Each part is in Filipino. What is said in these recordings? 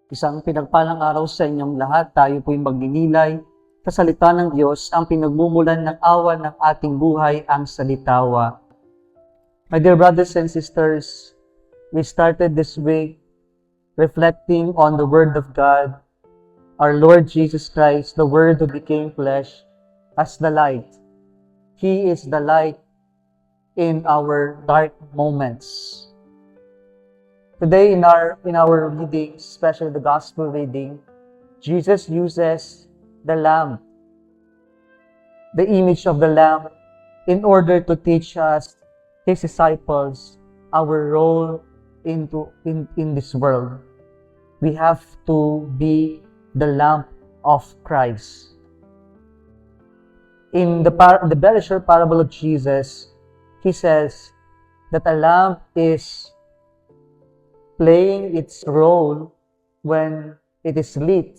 Isang pinagpalang araw sa inyong lahat. Tayo po'y magninilay sa salita ng Diyos, ang pinagmumulan ng awa ng ating buhay, ang salitawa. My dear brothers and sisters, we started this week reflecting on the Word of God, our Lord Jesus Christ, the Word who became flesh, as the light. He is the light in our dark moments. Today in our reading, especially the gospel reading, Jesus uses the lamb, the image of the lamb, in order to teach us, his disciples, our role in this world. We have to be the lamp of Christ. In the very short parable of Jesus, he says that a lamp is playing its role when it is lit.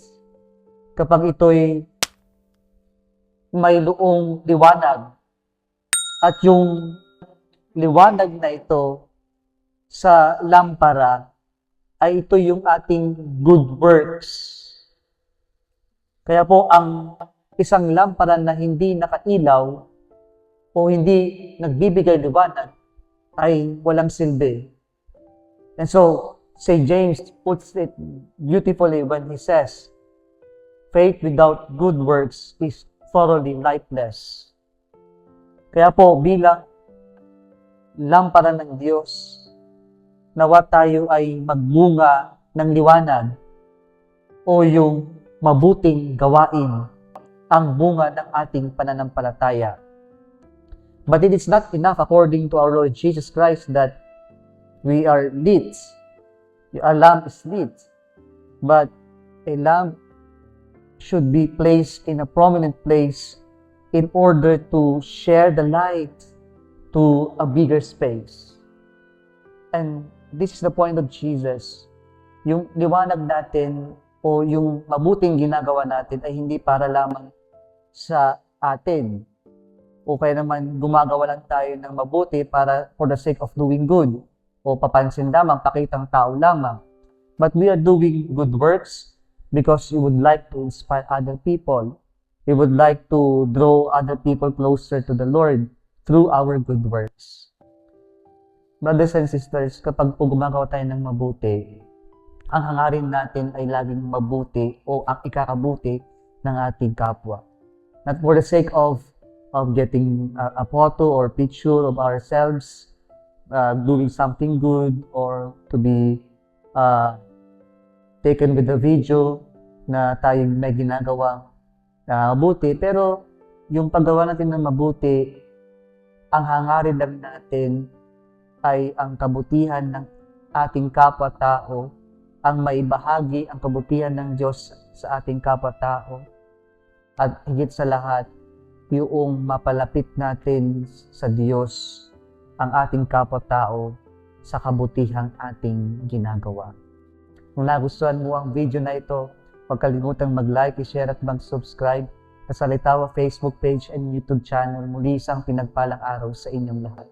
Kapag ito'y may luong liwanag. At yung liwanag na ito sa lampara ay ito yung ating good works. Kaya po ang isang lampara na hindi nakailaw o hindi nagbibigay liwanag ay walang silbi. And so, St. James puts it beautifully when he says, faith without good works is thoroughly lifeless. Kaya po, bilang lampara ng Diyos, nawa tayo ay magbunga ng liwanag o yung mabuting gawain ang bunga ng ating pananampalataya. But it is not enough, according to our Lord Jesus Christ, that we are lit. A lamp is lit. But a lamp should be placed in a prominent place in order to share the light to a bigger space. And this is the point of Jesus. Yung liwanag natin o yung mabuting ginagawa natin ay hindi para lamang sa atin. O kaya naman gumagawa lang tayo ng mabuti para for the sake of doing good. O papansin lamang, pakitang tao lamang. But we are doing good works because we would like to inspire other people. We would like to draw other people closer to the Lord through our good works. Brothers and sisters, kapag po gumagawa tayo ng mabuti, ang hangarin natin ay laging mabuti o ang ikakabuti ng ating kapwa. Not for the sake of getting a photo or picture of ourselves, doing something good or to be taken with a video na tayong may ginagawang mabuti. Pero yung paggawa natin ng mabuti, ang hangarin lang natin ay ang kabutihan ng ating kapwa-tao, ang maibahagi ang kabutihan ng Diyos sa ating kapwa-tao, at higit sa lahat, yung mapalapit natin sa Diyos ang ating kapwa-tao sa kabutihang ating ginagawa. Kung nagustuhan mo ang video na ito, huwag kalimutang mag-like, i-share at mag-subscribe sa Salitawa Facebook page and YouTube channel. Muli isang pinagpalang araw sa inyong lahat.